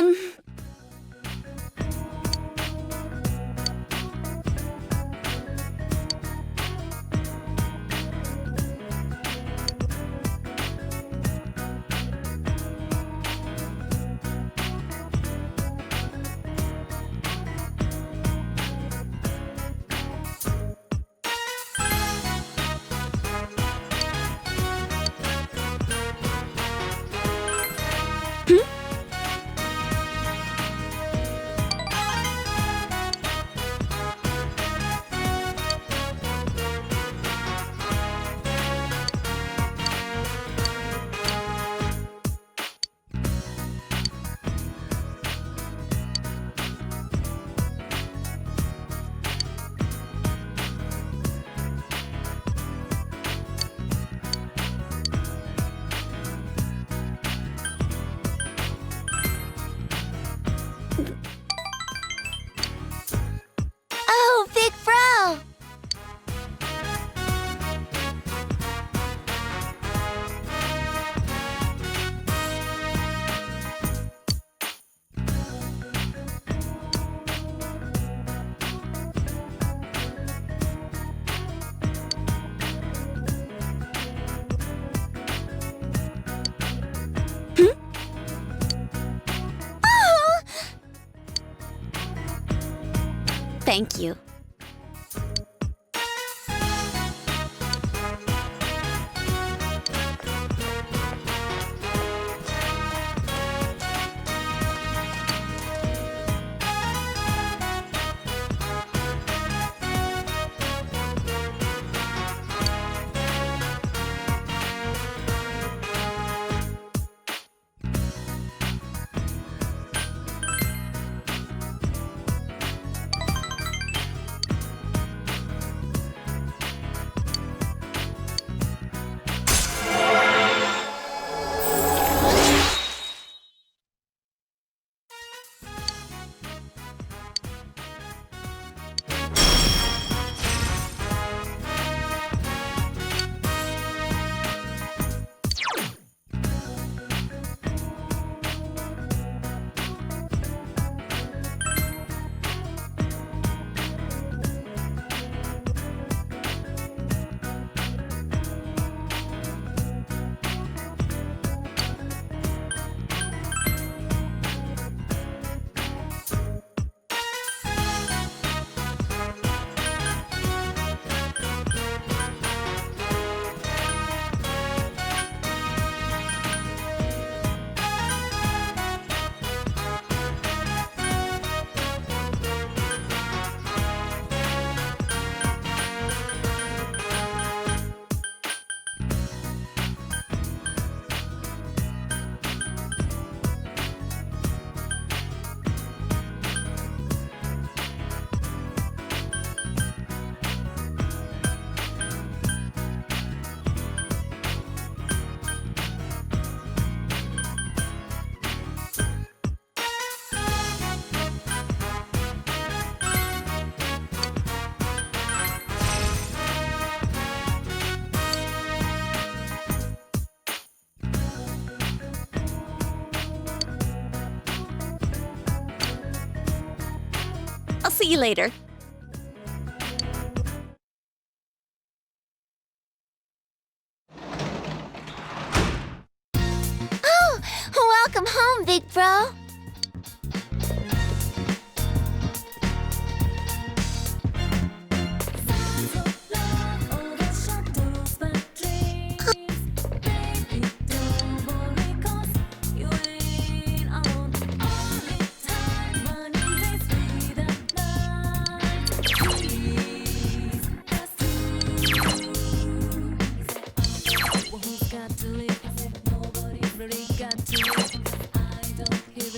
이런... Oh, Big Bro! Oh! Thank you. I'll see you later. Oh, welcome home, Big Bro. Got to live, nobody's really got to live. I don't hear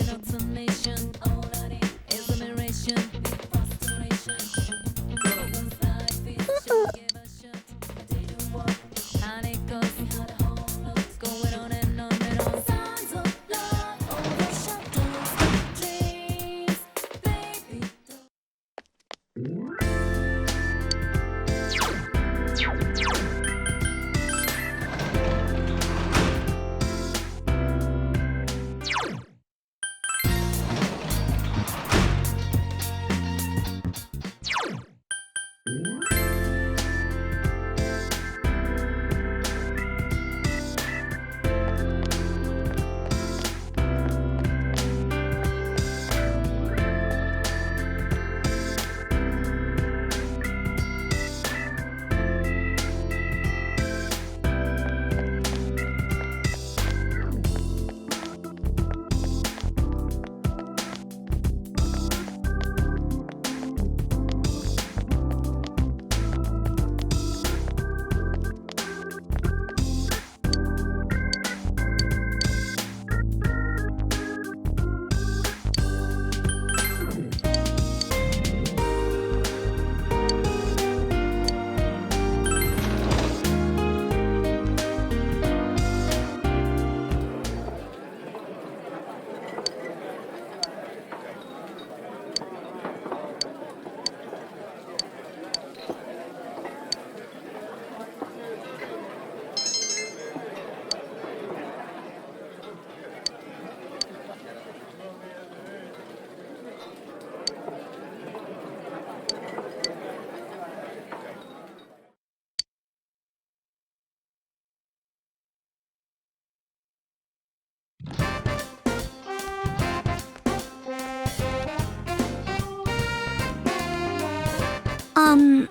Um...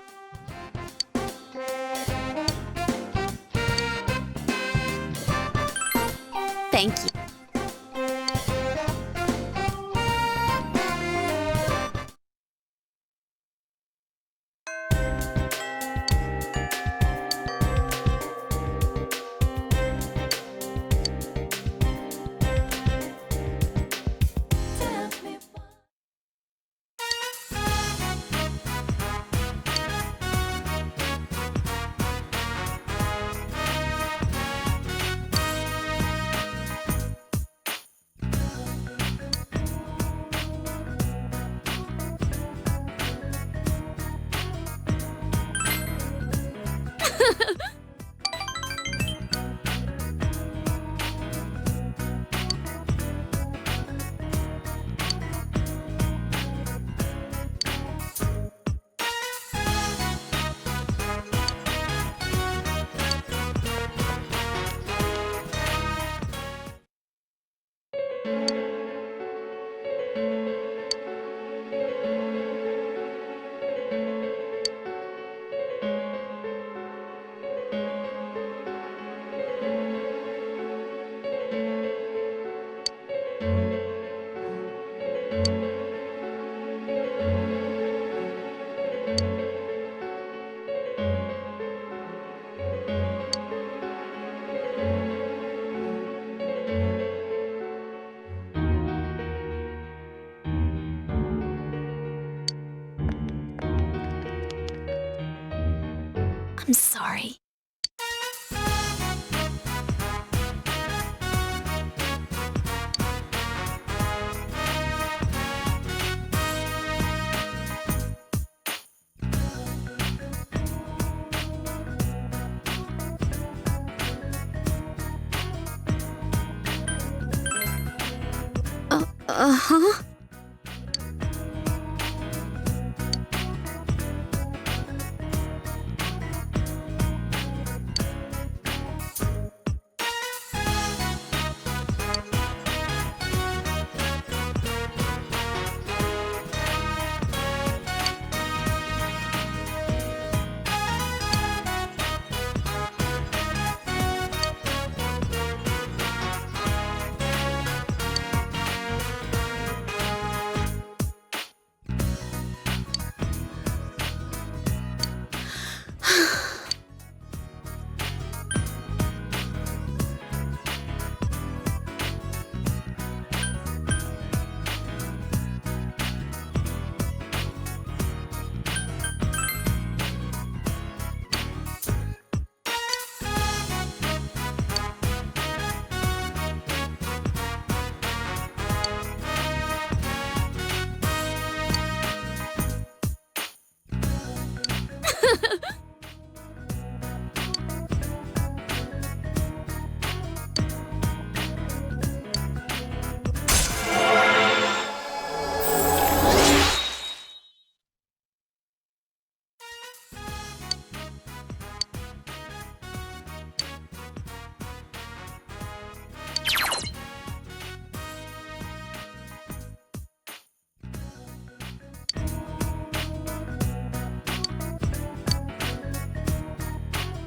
Thank you. I'm sorry. Uh-huh.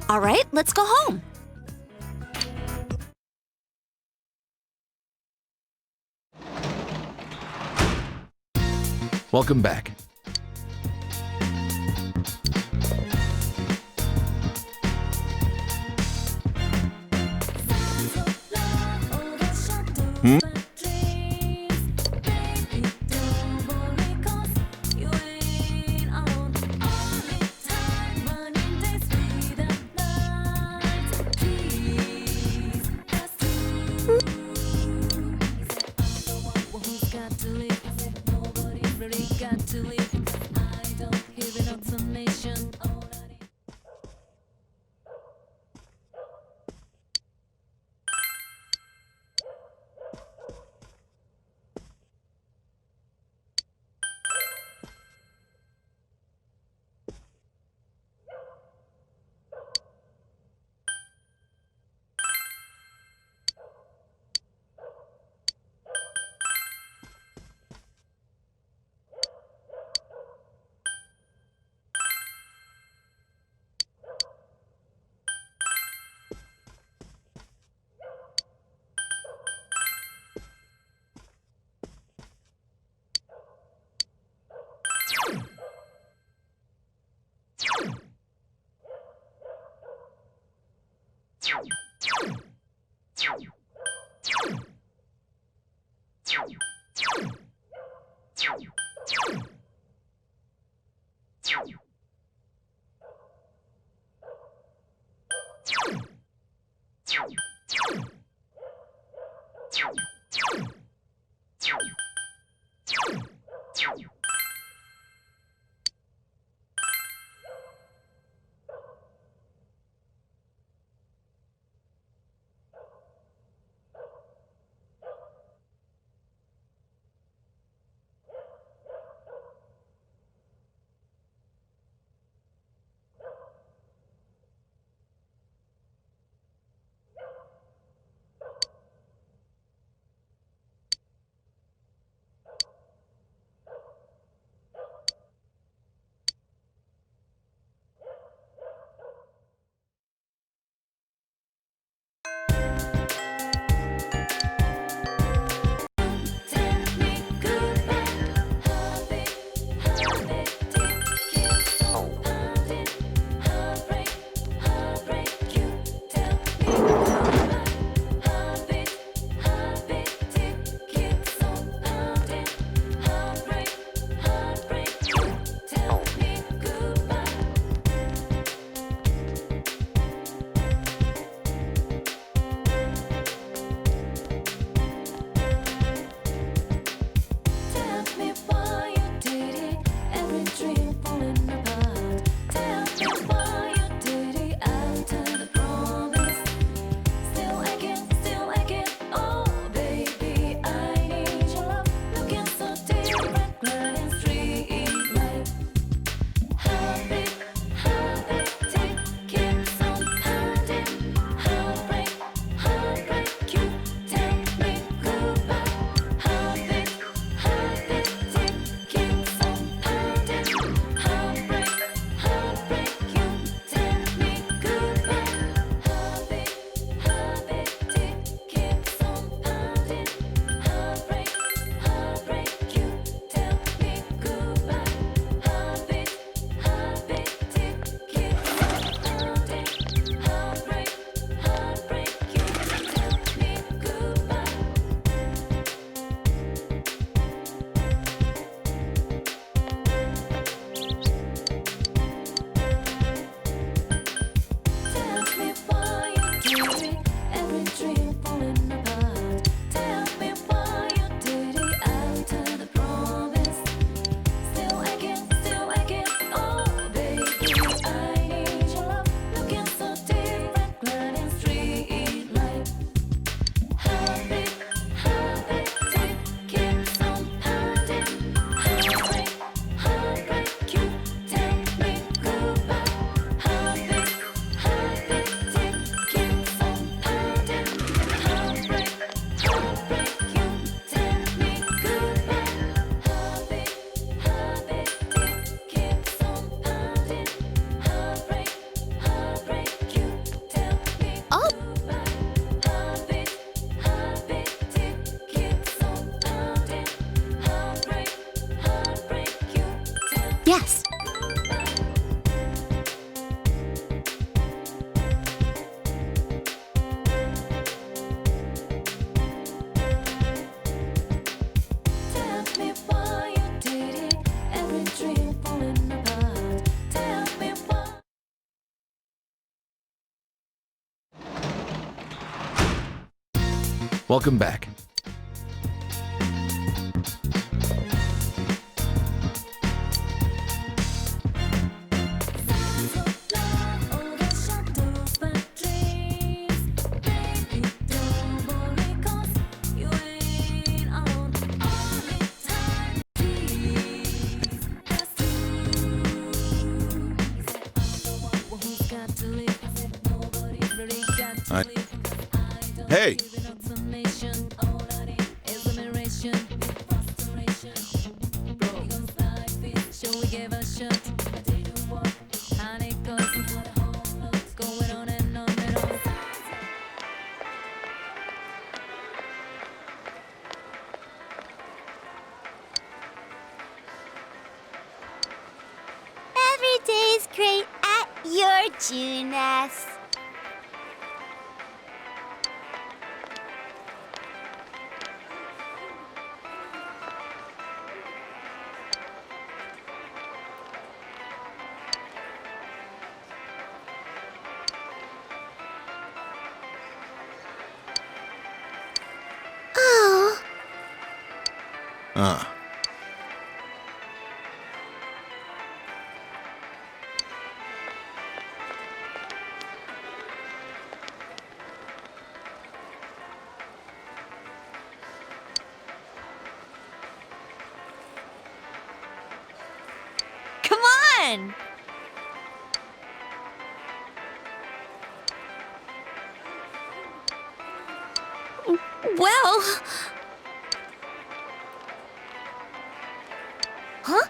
All right, let's go home. Welcome back. Yes. Welcome back. Hey! Every day's great at your Juness. Uh. Come on! Well... Huh?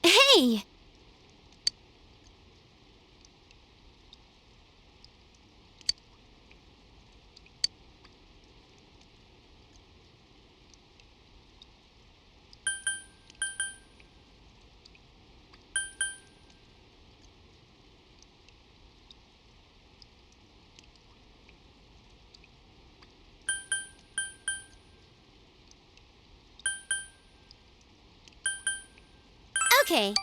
Hey! Okay.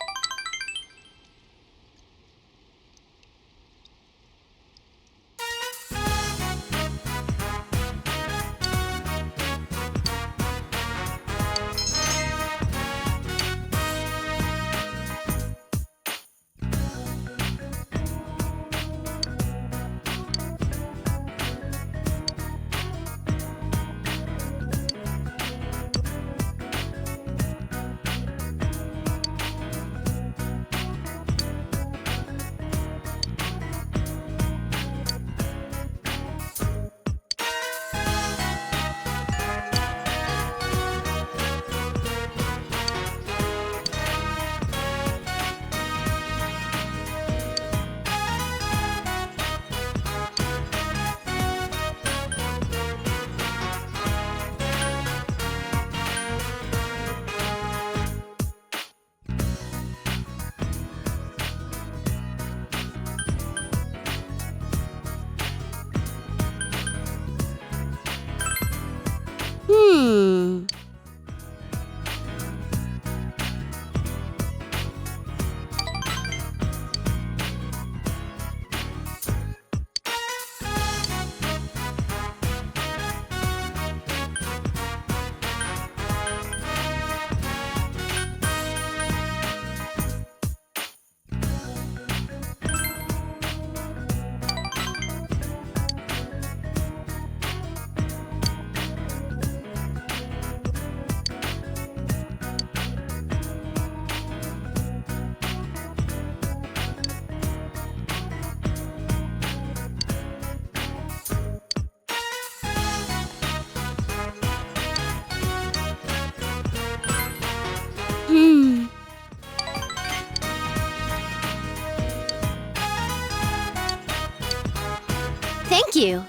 you.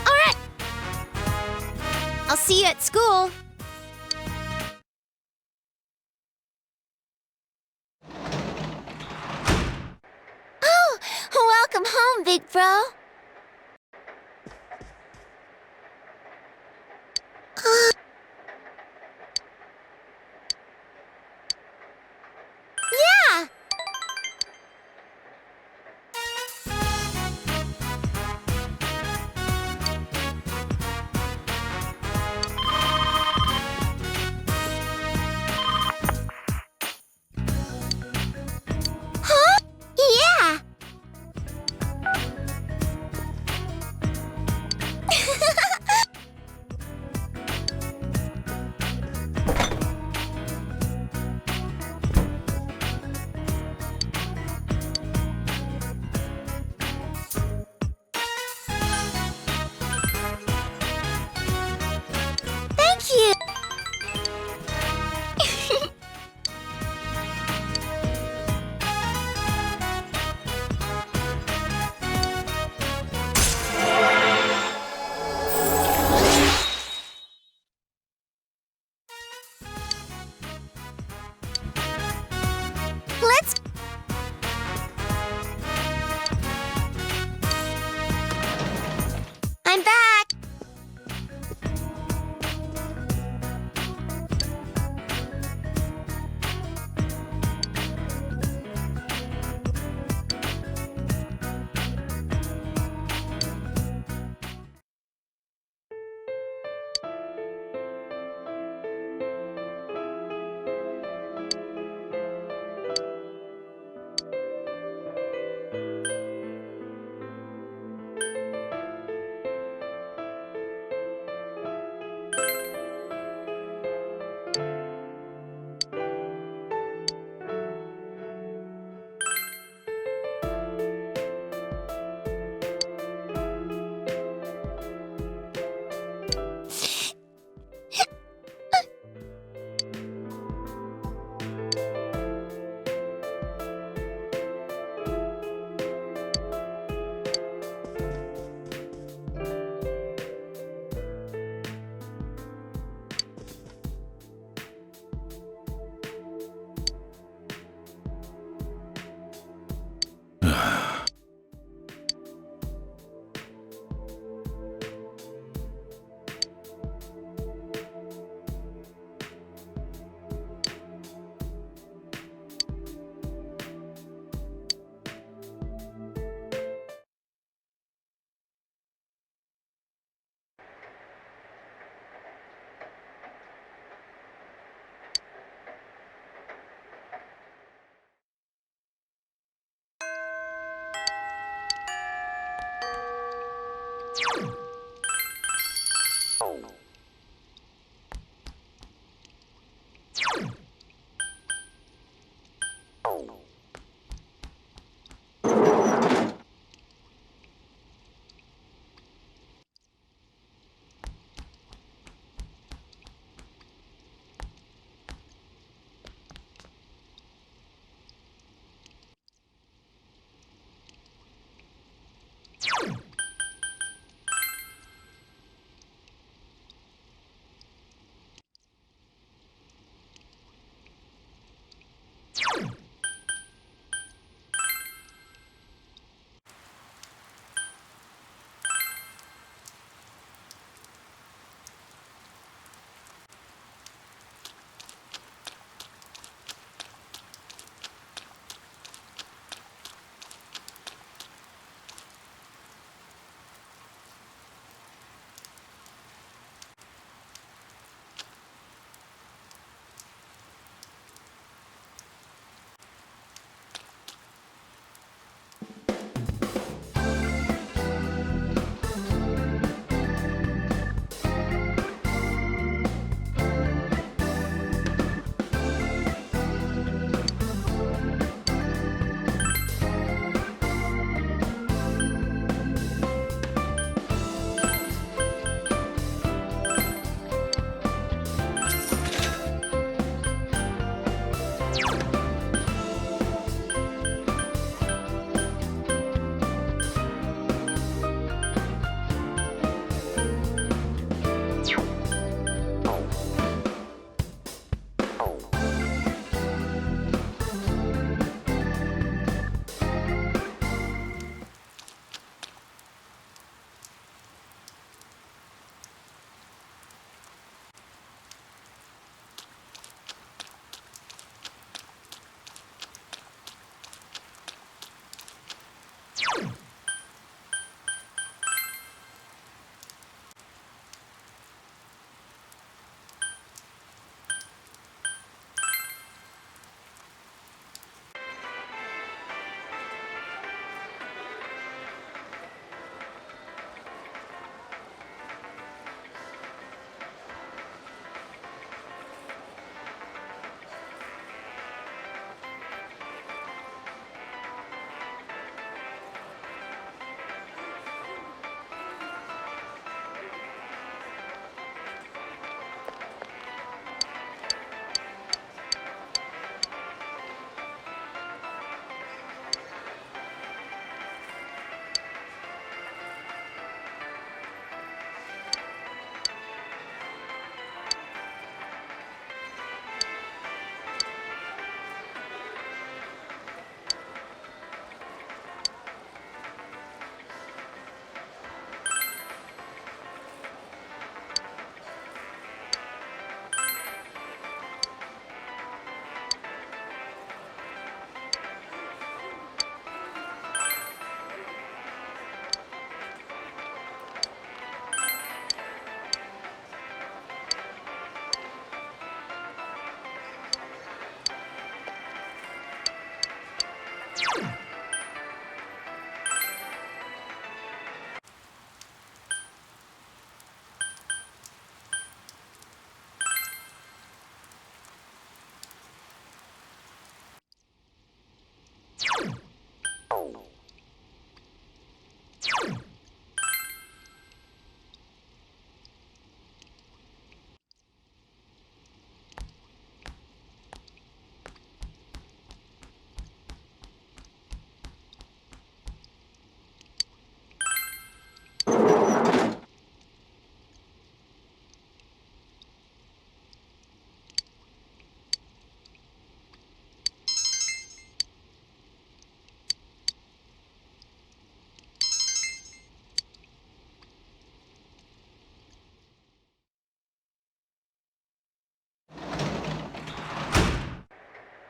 All right. I'll see you at school. Oh, welcome home, big bro. Yeah. Huh? Yeah. Thank you. Let's. I'm back.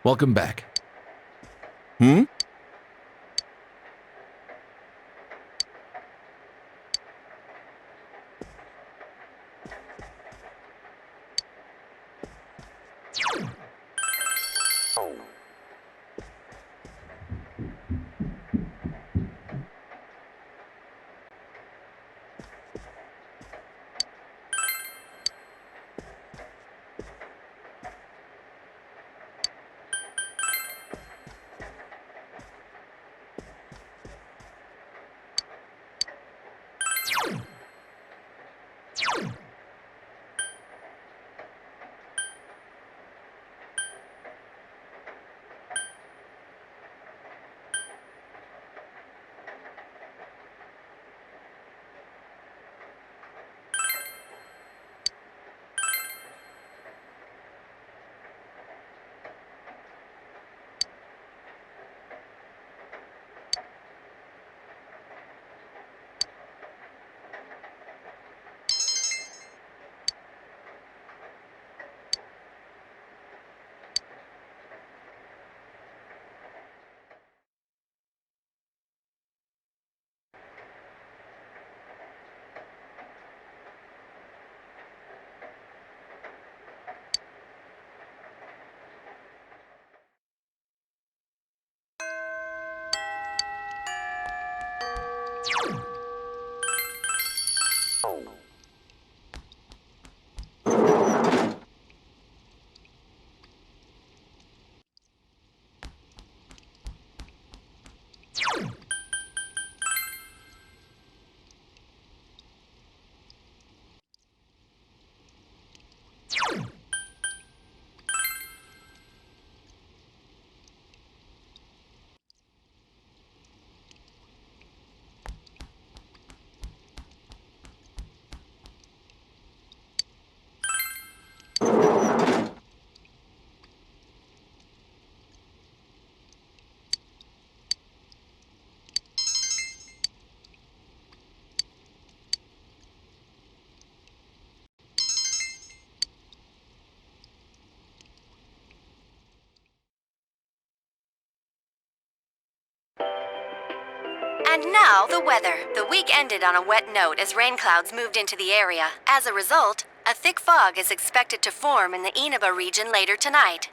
Welcome back. Hmm? And now, the weather. The week ended on a wet note as rain clouds moved into the area. As a result, a thick fog is expected to form in the Inaba region later tonight.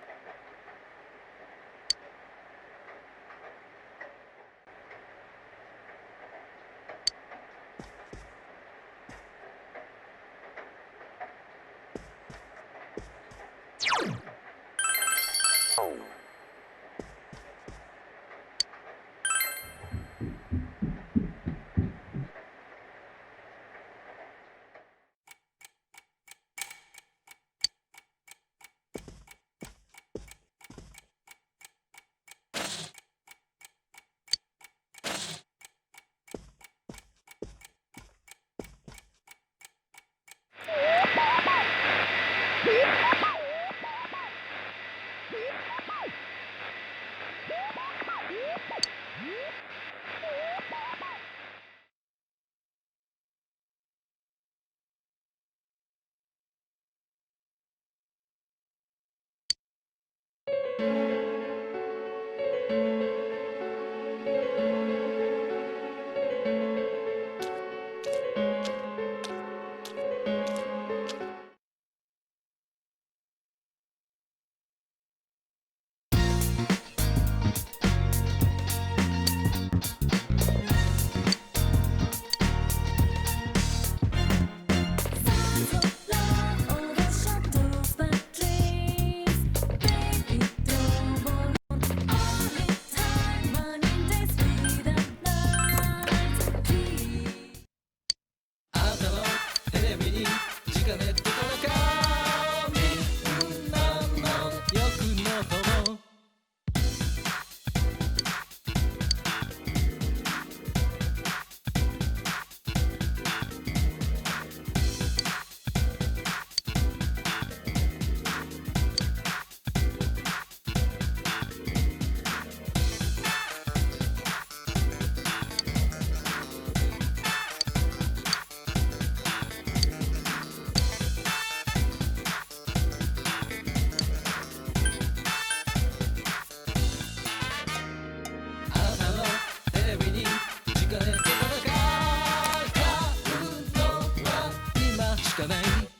saca de ahí.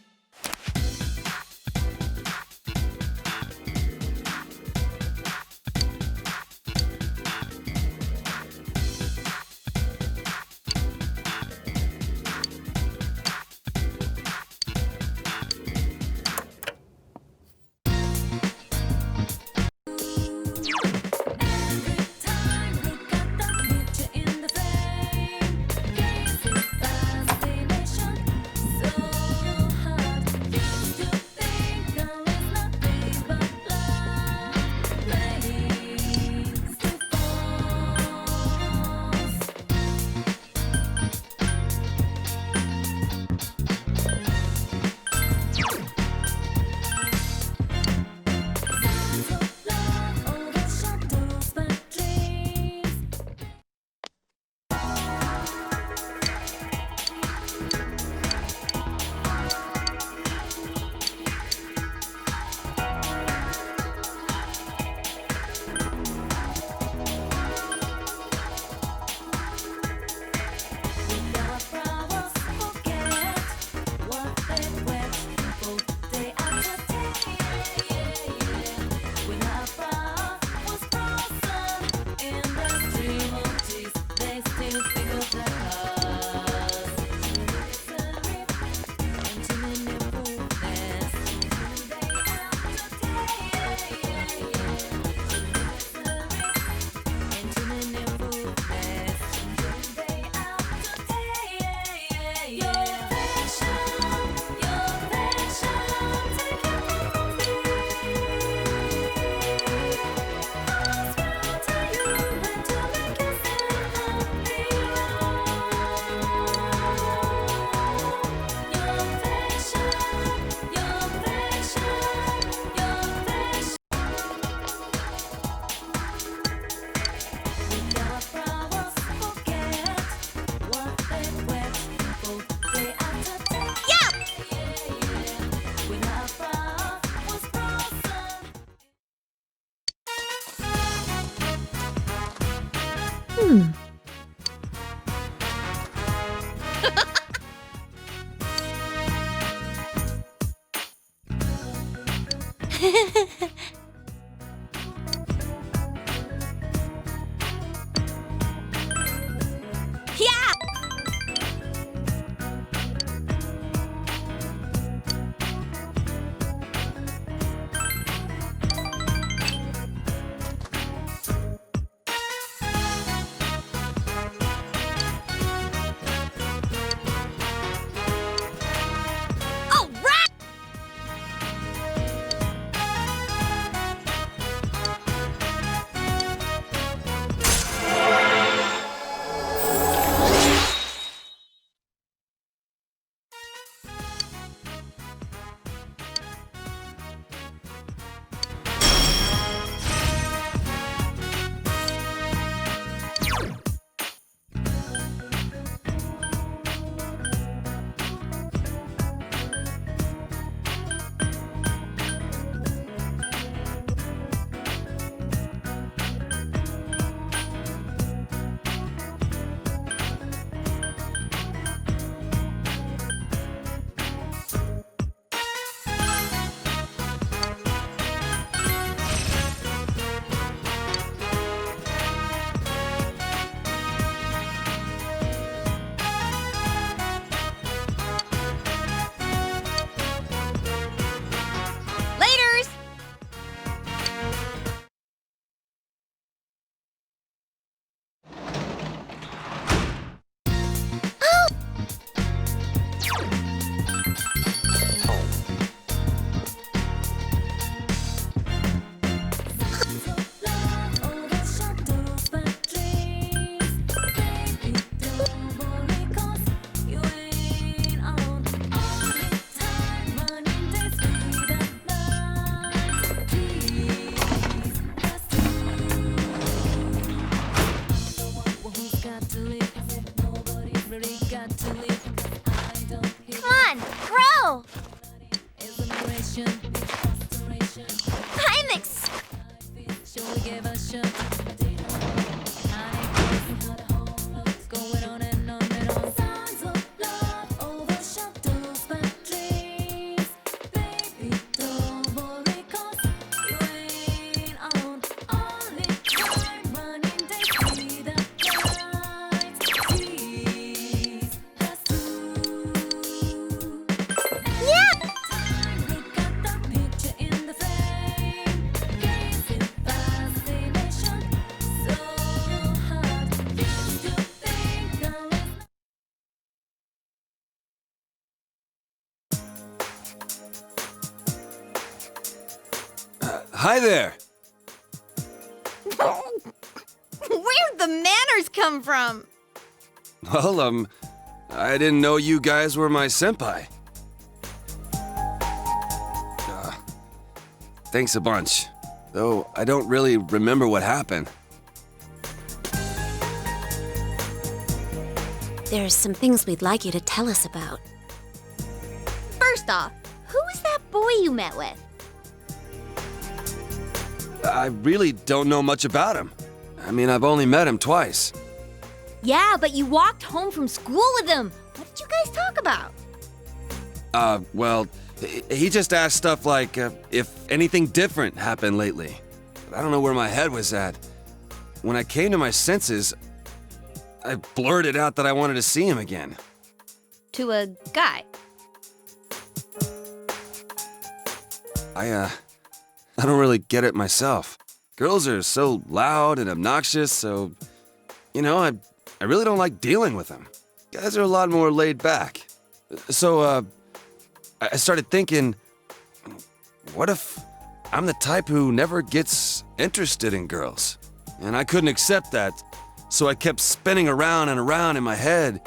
Yeah! All right! Laters! Come on, grow! I'm Hi there. Where'd the manners come from? Well, I didn't know you guys were my senpai. Thanks a bunch. Though I don't really remember what happened. There's some things we'd like you to tell us about. First off, who was that boy you met with? I really don't know much about him. I mean, I've only met him twice. Yeah, but you walked home from school with him. What did you guys talk about? Well, he just asked stuff like if anything different happened lately. But I don't know where my head was at. When I came to my senses, I blurted out that I wanted to see him again. To a guy. I don't really get it myself. Girls are so loud and obnoxious, so, I really don't like dealing with them. Guys are a lot more laid back. So, I started thinking, what if I'm the type who never gets interested in girls? And I couldn't accept that, so I kept spinning around and around in my head.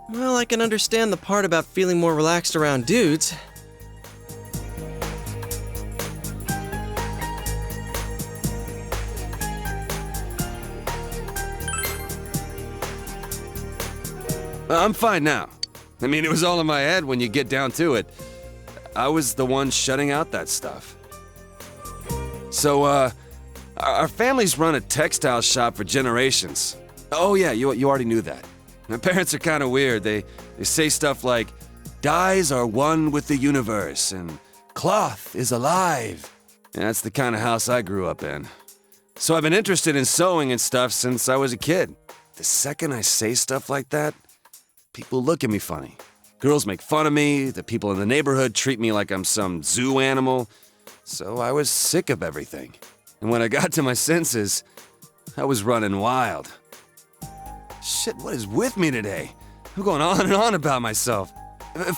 Well, I can understand the part about feeling more relaxed around dudes. I'm fine now. I mean, it was all in my head when you get down to it. I was the one shutting out that stuff. So, our family's run a textile shop for generations. Oh yeah, you already knew that. My parents are kind of weird. They say stuff like, dyes are one with the universe, and cloth is alive. And that's the kind of house I grew up in. So I've been interested in sewing and stuff since I was a kid. The second I say stuff like that, people look at me funny. Girls make fun of me, the people in the neighborhood treat me like I'm some zoo animal. So I was sick of everything. And when I got to my senses, I was running wild. Shit, what is with me today? I'm going on and on about myself.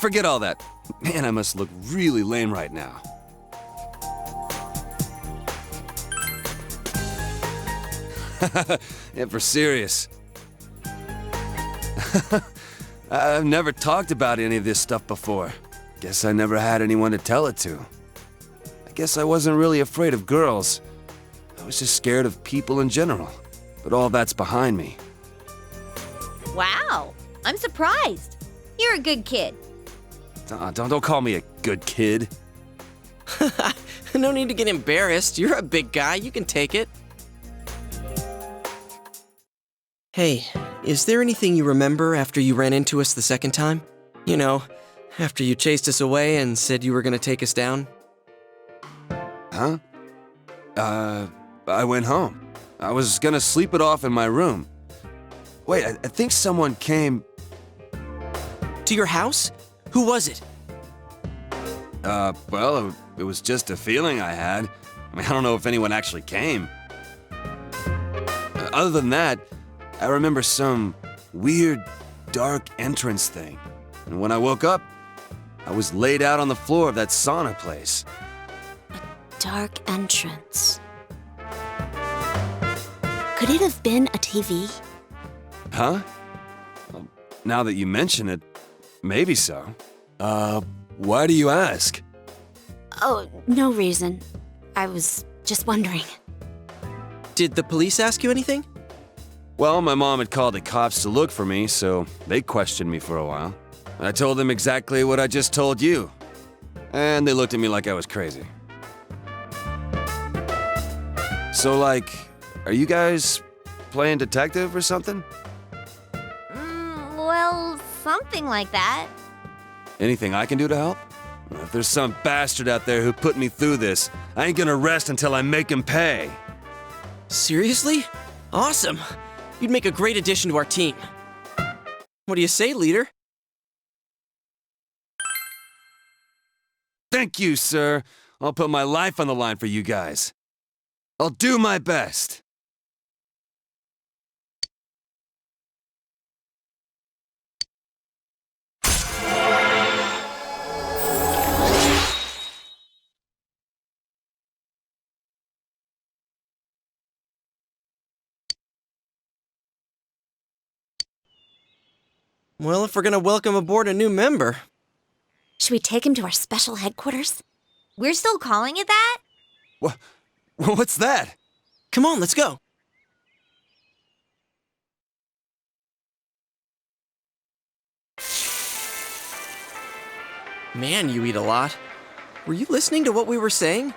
Forget all that. Man, I must look really lame right now. Yeah, for serious. I've never talked about any of this stuff before. Guess I never had anyone to tell it to. I guess I wasn't really afraid of girls. I was just scared of people in general. But all that's behind me. Wow, I'm surprised. You're a good kid. Don't call me a good kid. No need to get embarrassed. You're a big guy. You can take it. Hey, is there anything you remember after you ran into us the second time? You know, after you chased us away and said you were gonna take us down? Huh? I went home. I was gonna sleep it off in my room. Wait, I think someone came... To your house? Who was it? Well, it was just a feeling I had. I mean, I don't know if anyone actually came. Other than that, I remember some weird, dark entrance thing. And when I woke up, I was laid out on the floor of that sauna place. Dark entrance. Could it have been a TV? Huh? Well, now that you mention it, maybe so. Why do you ask? Oh, no reason. I was just wondering. Did the police ask you anything? Well, my mom had called the cops to look for me, so they questioned me for a while. I told them exactly what I just told you. And they looked at me like I was crazy. So, like, are you guys playing detective or something? Well, something like that. Anything I can do to help? If there's some bastard out there who put me through this, I ain't gonna rest until I make him pay. Seriously? Awesome. You'd make a great addition to our team. What do you say, leader? Thank you, sir. I'll put my life on the line for you guys. I'll do my best. Well, if we're gonna welcome aboard a new member. Should we take him to our special headquarters? We're still calling it that? What's that? Come on, let's go. Man, you eat a lot. Were you listening to what we were saying?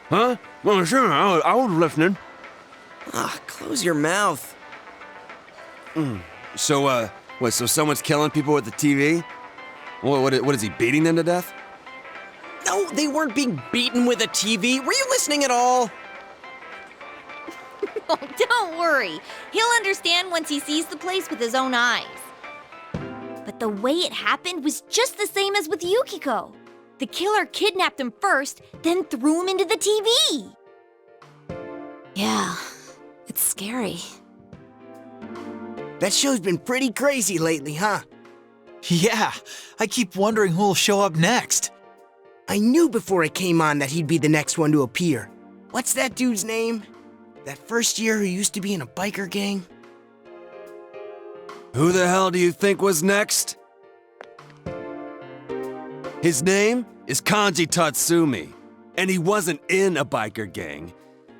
Huh? Well, sure, I was listening. Ah, close your mouth. So, so someone's killing people with the TV? What is he, beating them to death? No, they weren't being beaten with a TV. Were you listening at all? Oh, don't worry. He'll understand once he sees the place with his own eyes. But the way it happened was just the same as with Yukiko. The killer kidnapped him first, then threw him into the TV. Yeah, it's scary. That show's been pretty crazy lately, huh? Yeah, I keep wondering who'll show up next. I knew before it came on that he'd be the next one to appear. What's that dude's name? That first year who used to be in a biker gang? Who the hell do you think was next? His name is Kanji Tatsumi, and he wasn't in a biker gang.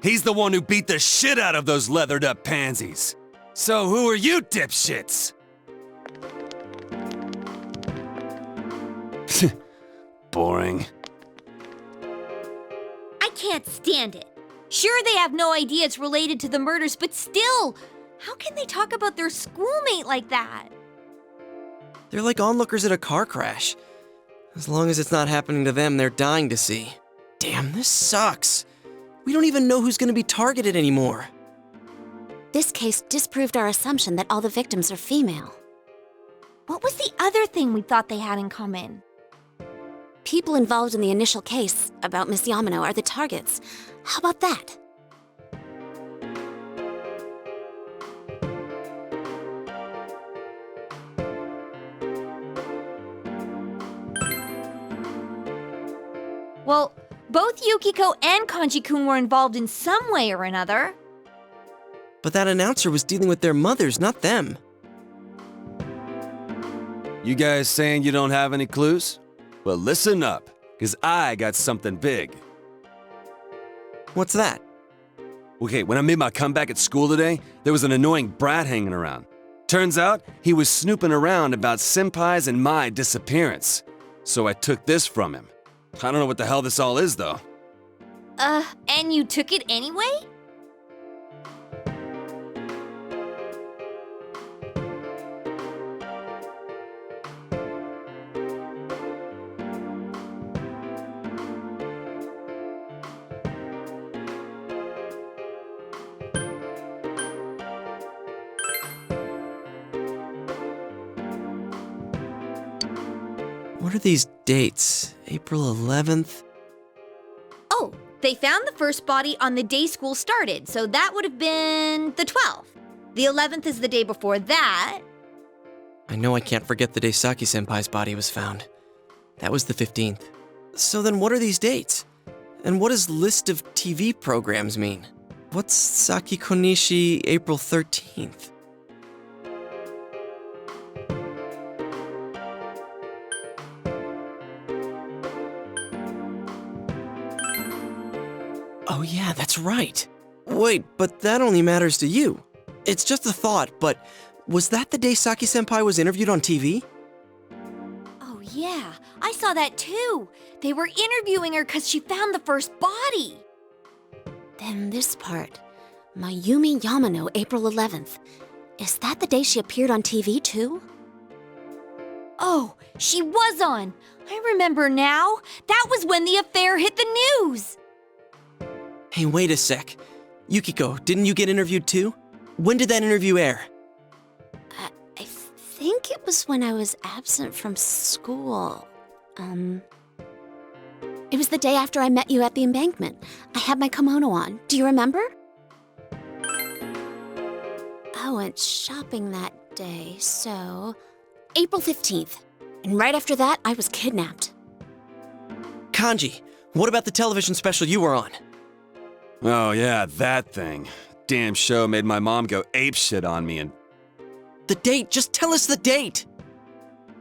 He's the one who beat the shit out of those leathered up pansies. So who are you dipshits? Boring. I can't stand it. Sure, they have no idea it's related to the murders, but still, how can they talk about their schoolmate like that? They're like onlookers at a car crash. As long as it's not happening to them, they're dying to see. Damn, this sucks. We don't even know who's gonna be targeted anymore. This case disproved our assumption that all the victims are female. What was the other thing we thought they had in common? People involved in the initial case about Miss Yamano are the targets. How about that? Well, both Yukiko and Kanji-kun were involved in some way or another. But that announcer was dealing with their mothers, not them. You guys saying you don't have any clues? Well, listen up, because I got something big. What's that? Okay, when I made my comeback at school today, there was an annoying brat hanging around. Turns out, he was snooping around about Senpai's and my disappearance. So I took this from him. I don't know what the hell this all is, though. And you took it anyway? What are these dates? April 11th? Oh, they found the first body on the day school started, so that would have been the 12th. The 11th is the day before that. I know I can't forget the day Saki-senpai's body was found. That was the 15th. So then what are these dates? And what does list of TV programs mean? What's Saki Konishi April 13th? Oh yeah, that's right. Wait, but that only matters to you. It's just a thought, but was that the day Saki-senpai was interviewed on TV? Oh yeah, I saw that too. They were interviewing her because she found the first body. Then this part. Mayumi Yamano, April 11th. Is that the day she appeared on TV too? Oh, she was on. I remember now. That was when the affair hit the news. Hey, wait a sec. Yukiko, didn't you get interviewed too? When did that interview air? I think it was when I was absent from school. It was the day after I met you at the embankment. I had my kimono on. Do you remember? I went shopping that day, so... April 15th. And right after that, I was kidnapped. Kanji, what about the television special you were on? Oh yeah, that thing. Damn show made my mom go apeshit on me and... The date, just tell us the date!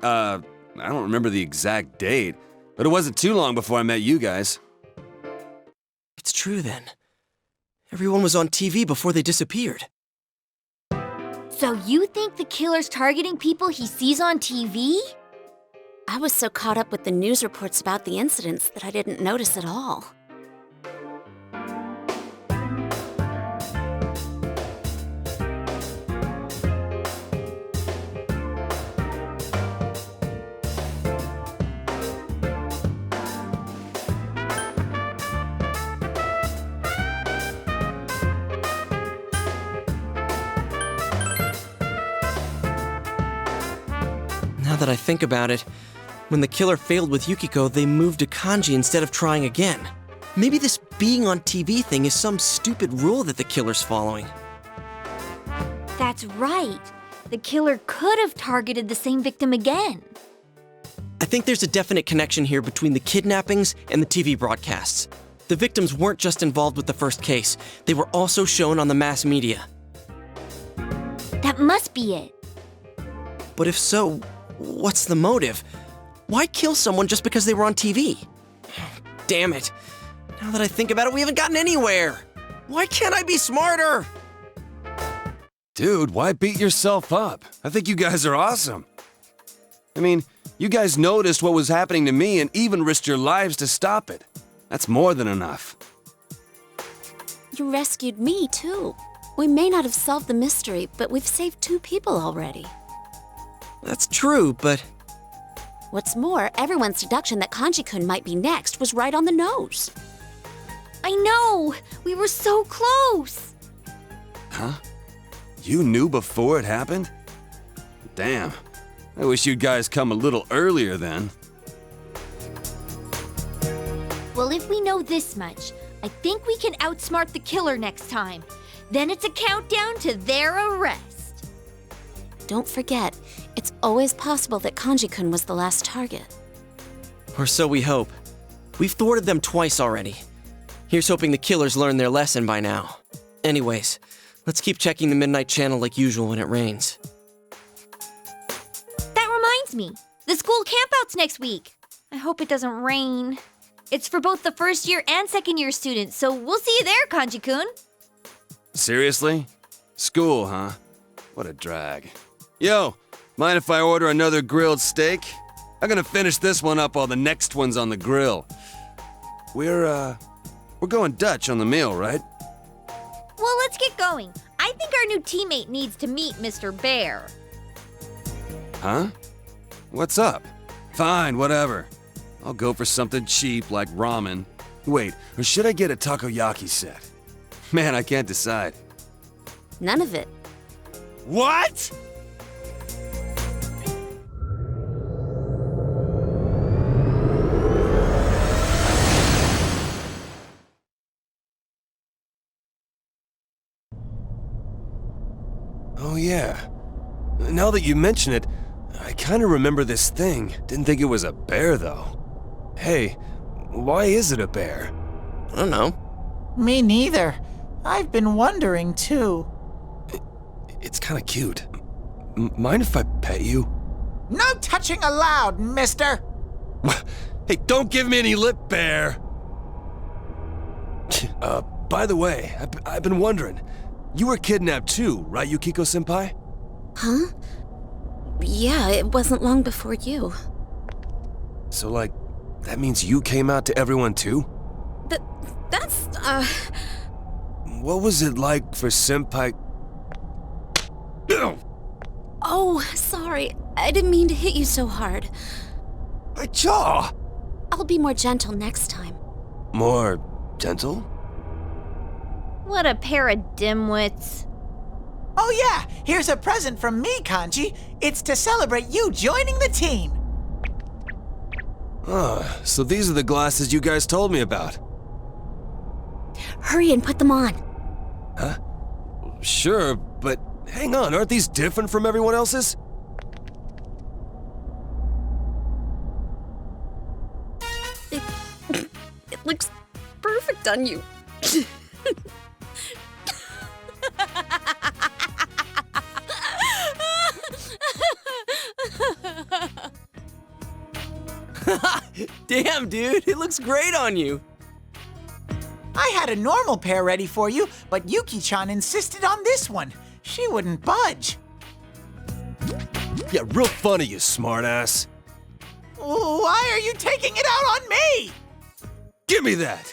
I don't remember the exact date, but it wasn't too long before I met you guys. It's true then. Everyone was on TV before they disappeared. So you think the killer's targeting people he sees on TV? I was so caught up with the news reports about the incidents that I didn't notice at all. Now that I think about it, when the killer failed with Yukiko, they moved to Kanji instead of trying again. Maybe this being on TV thing is some stupid rule that the killer's following. That's right. The killer could have targeted the same victim again. I think there's a definite connection here between the kidnappings and the TV broadcasts. The victims weren't just involved with the first case, they were also shown on the mass media. That must be it. But if so, what's the motive? Why kill someone just because they were on TV? Damn it. Now that I think about it, we haven't gotten anywhere. Why can't I be smarter? Dude, why beat yourself up? I think you guys are awesome. I mean, you guys noticed what was happening to me and even risked your lives to stop it. That's more than enough. You rescued me, too. We may not have solved the mystery, but we've saved 2 people already. That's true, but What's more, everyone's deduction that Kanji-kun might be next was right on the nose. I know! We were so close! Huh? You knew before it happened? Damn. I wish you guys come a little earlier then. Well, if we know this much, I think we can outsmart the killer next time. Then it's a countdown to their arrest. Don't forget, it's always possible that Kanji-kun was the last target. or so we hope. We've thwarted them twice already. Here's hoping the killers learned their lesson by now. Anyways, let's keep checking the Midnight Channel like usual when it rains. That reminds me, the school campout's next week. I hope it doesn't rain. It's for both the first year and second year students, so we'll see you there, Kanji-kun. Seriously? School, huh? What a drag. Yo, mind if I order another grilled steak? I'm gonna finish this one up while the next one's on the grill. We're going Dutch on the meal, right? Well, let's get going. I think our new teammate needs to meet Mr. Bear. Huh? What's up? Fine, whatever. I'll go for something cheap like ramen. Wait, or should I get a takoyaki set? Man, I can't decide. None of it. What? Oh yeah. Now that you mention it, I kind of remember this thing. Didn't think it was a bear though. Hey, why is it a bear? I don't know. Me neither. I've been wondering too. It's kind of cute. Mind if I pet you? No touching allowed, mister! Hey, don't give me any lip, bear! By the way, I've been wondering. You were kidnapped too, right, Yukiko-senpai? Huh? Yeah, it wasn't long before you. So, like, that means you came out to everyone too? That's, What was it like for Senpai? Oh, sorry. I didn't mean to hit you so hard. My jaw! I'll be more gentle next time. More gentle? What a pair of dimwits. Oh yeah, here's a present from me, Kanji. It's to celebrate you joining the team. Ah, so these are the glasses you guys told me about. Hurry and put them on. Huh? Sure, but hang on, aren't these different from everyone else's? It looks perfect on you. Damn, dude, it looks great on you. I had a normal pair ready for you, but Yuki-chan insisted on this one. She wouldn't budge. Yeah, real funny, you smartass. Why are you taking it out on me? Give me that!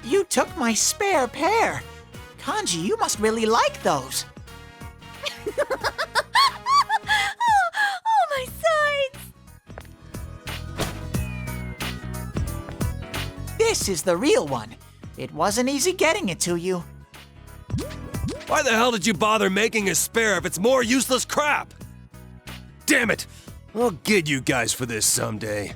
You took my spare pair. Kanji, you must really like those. Oh, my sides! This is the real one. It wasn't easy getting it to you. Why the hell did you bother making a spare if it's more useless crap? Damn it! I'll get you guys for this someday.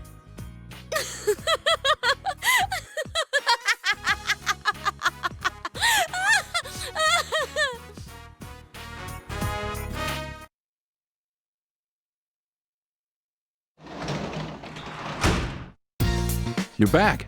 You're back.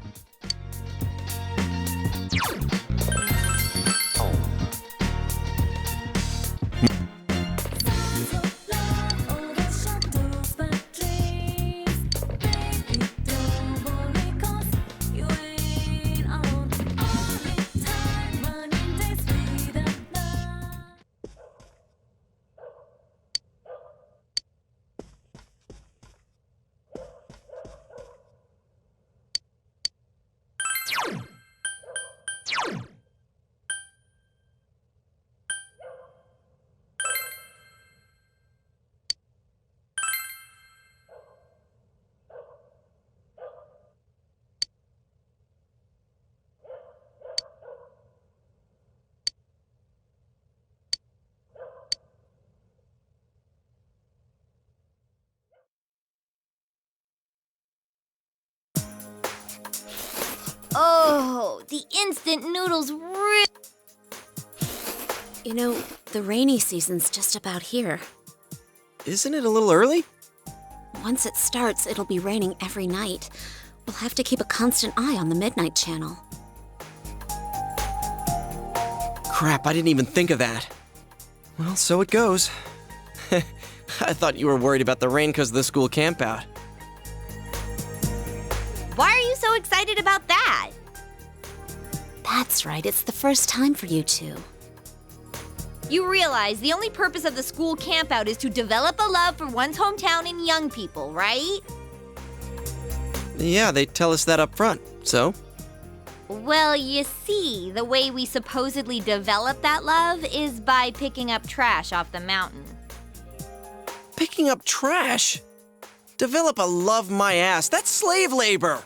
Oh, the instant noodles really... You know, the rainy season's just about here. Isn't it a little early? Once it starts, it'll be raining every night. We'll have to keep a constant eye on the Midnight Channel. Crap, I didn't even think of that. Well, so it goes. I thought you were worried about the rain because of the school campout. Why are you so excited about that? That's right, it's the first time for you two. You realize the only purpose of the school campout is to develop a love for one's hometown and young people, right? Yeah, they tell us that up front, so? Well, you see, the way we supposedly develop that love is by picking up trash off the mountain. Picking up trash? Develop a love my ass, that's slave labor!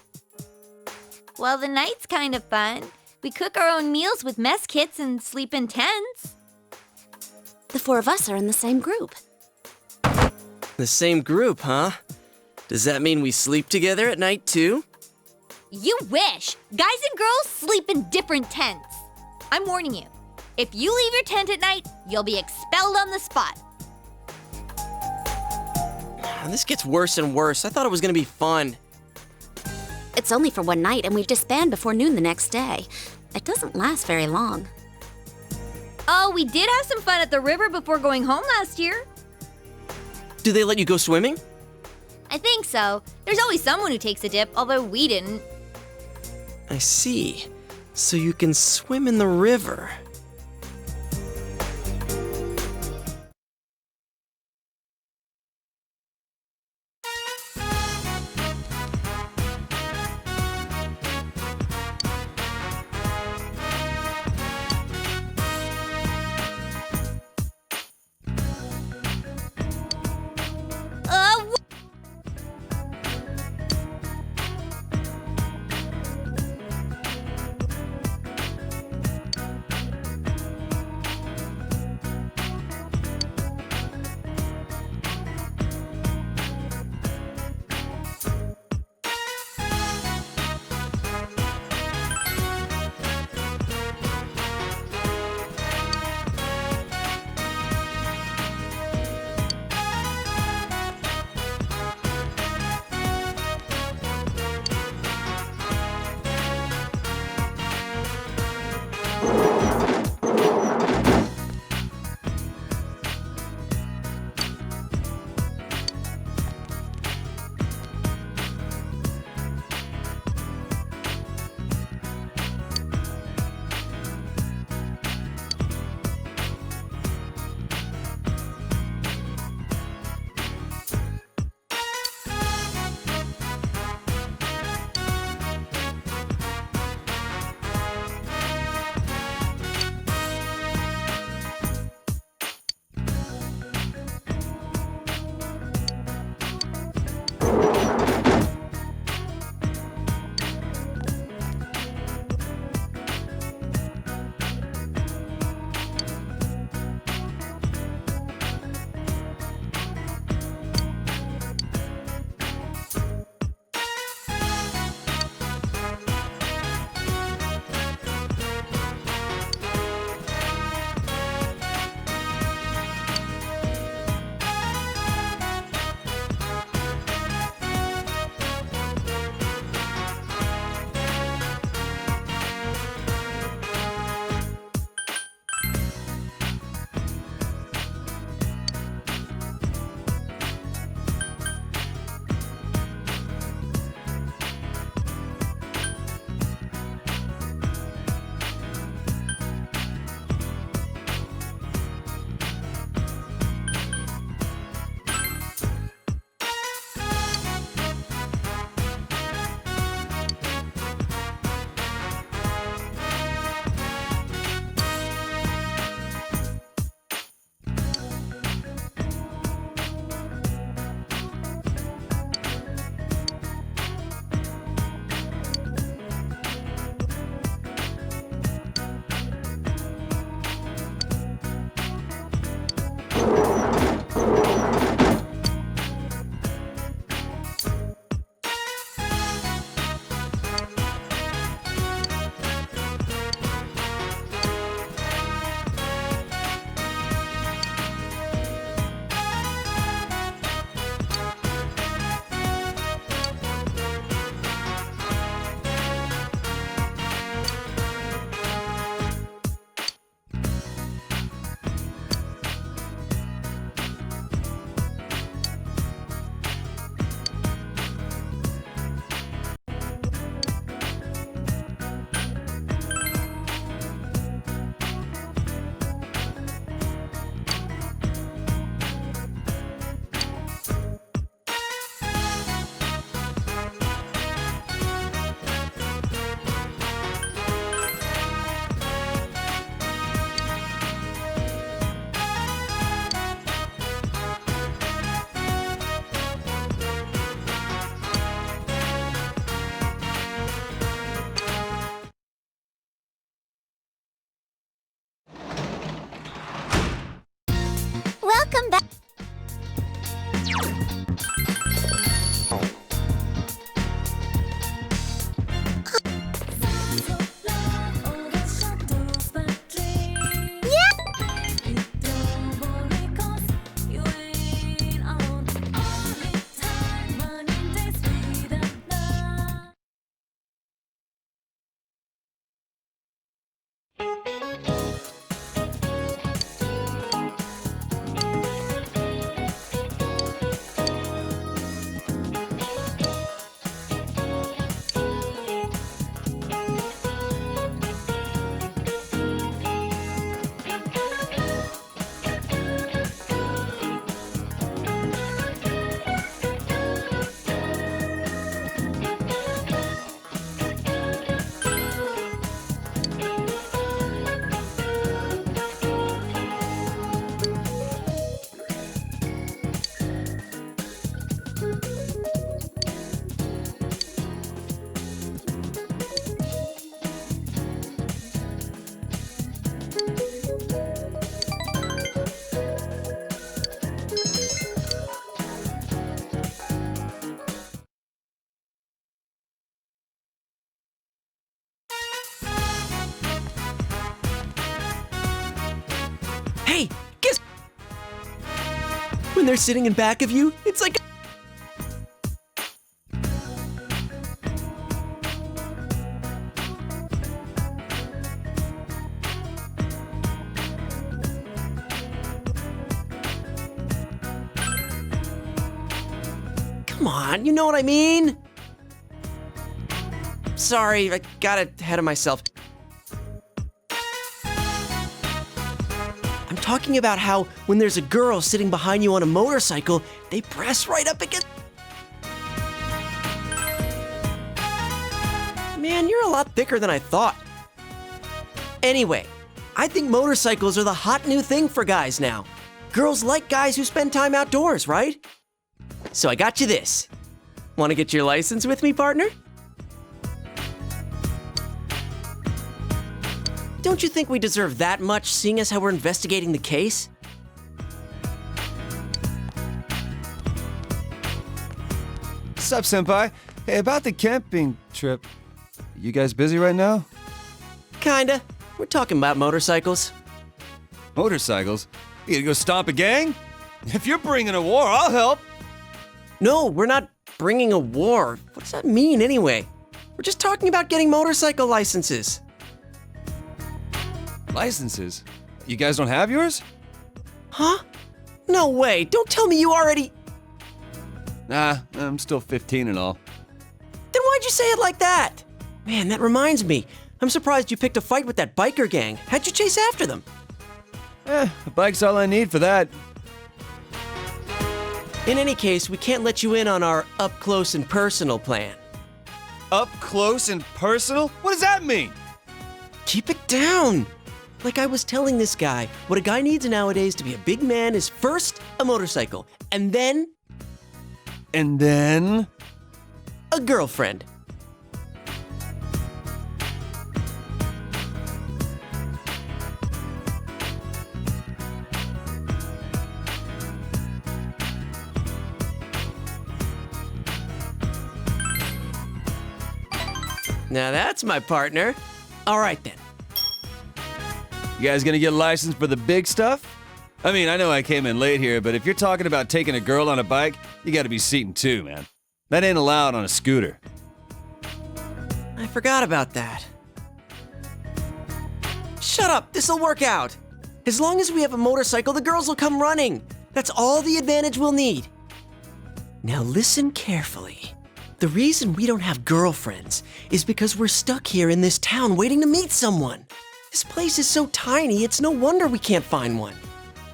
Well, the night's kind of fun. We cook our own meals with mess kits and sleep in tents. The four of us are in the same group. The same group, huh? Does that mean we sleep together at night too? You wish! Guys and girls sleep in different tents. I'm warning you. If you leave your tent at night, you'll be expelled on the spot. This gets worse and worse. I thought it was gonna be fun. It's only for one night, and we disband before noon the next day. It doesn't last very long. Oh, we did have some fun at the river before going home last year. Do they let you go swimming? I think so. There's always someone who takes a dip, although we didn't. I see. So you can swim in the river. Hey, guess. When they're sitting in back of you, it's like. Come on, you know what I mean? Sorry, I got ahead of myself. I'm talking about how when there's a girl sitting behind you on a motorcycle, they press right up against. Man, you're a lot thicker than I thought. Anyway, I think motorcycles are the hot new thing for guys now. Girls like guys who spend time outdoors, right? So I got you this. Want to get your license with me, partner? Don't you think we deserve that much, seeing as how we're investigating the case? Sup, Senpai? Hey, about the camping trip. You guys busy right now? Kinda. We're talking about motorcycles. Motorcycles? You gonna go stomp a gang? If you're bringing a war, I'll help. No, we're not bringing a war. What does that mean, anyway? We're just talking about getting motorcycle licenses. Licenses? You guys don't have yours? Huh? No way. Don't tell me you already... Nah, I'm still 15 and all. Then why'd you say it like that? Man, that reminds me. I'm surprised you picked a fight with that biker gang. How'd you chase after them? A bike's all I need for that. In any case, we can't let you in on our up-close and personal plan. Up close and personal? What does that mean? Keep it down. Like I was telling this guy, what a guy needs nowadays to be a big man is first a motorcycle, and then And then? a girlfriend. Now that's my partner. All right then. You guys gonna get licensed for the big stuff? I mean, I know I came in late here, but if you're talking about taking a girl on a bike, you gotta be seating two, man. That ain't allowed on a scooter. I forgot about that. Shut up, this'll work out. As long as we have a motorcycle, the girls will come running. That's all the advantage we'll need. Now listen carefully. The reason we don't have girlfriends is because we're stuck here in this town waiting to meet someone. This place is so tiny, it's no wonder we can't find one.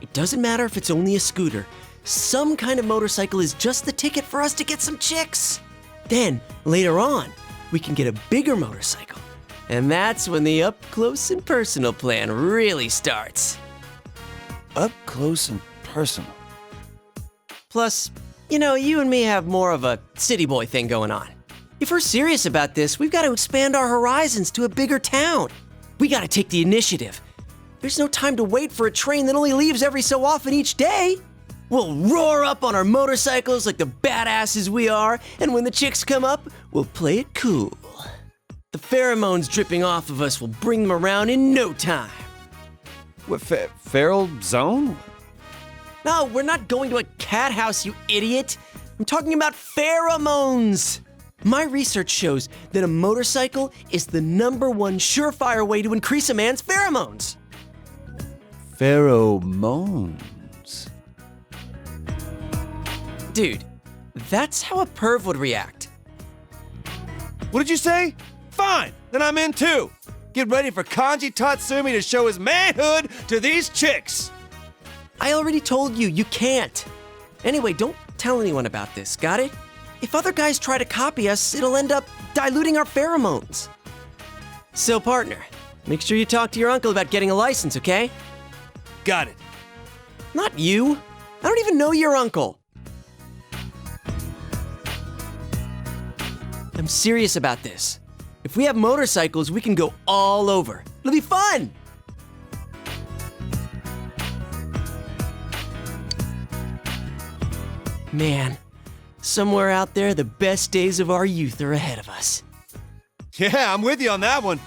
It doesn't matter if it's only a scooter. Some kind of motorcycle is just the ticket for us to get some chicks. Then, later on, we can get a bigger motorcycle. And that's when the up close and personal plan really starts. Up close and personal. Plus, you know, you and me have more of a city boy thing going on. If we're serious about this, we've got to expand our horizons to a bigger town. We got to take the initiative. There's no time to wait for a train that only leaves every so often each day. We'll roar up on our motorcycles like the badasses we are, and when the chicks come up, we'll play it cool. The pheromones dripping off of us will bring them around in no time. What, feral zone? No, we're not going to a cat house, you idiot. I'm talking about pheromones. My research shows that a motorcycle is the #1 surefire way to increase a man's pheromones. Pheromones. Dude, that's how a perv would react. What did you say? Fine, then I'm in too. Get ready for Kanji Tatsumi to show his manhood to these chicks. I already told you, you can't. Anyway, don't tell anyone about this, got it? If other guys try to copy us, it'll end up diluting our pheromones. So, partner, make sure you talk to your uncle about getting a license, okay? Got it. Not you. I don't even know your uncle. I'm serious about this. If we have motorcycles, we can go all over. It'll be fun! Man, somewhere out there, the best days of our youth are ahead of us. Yeah, I'm with you on that one.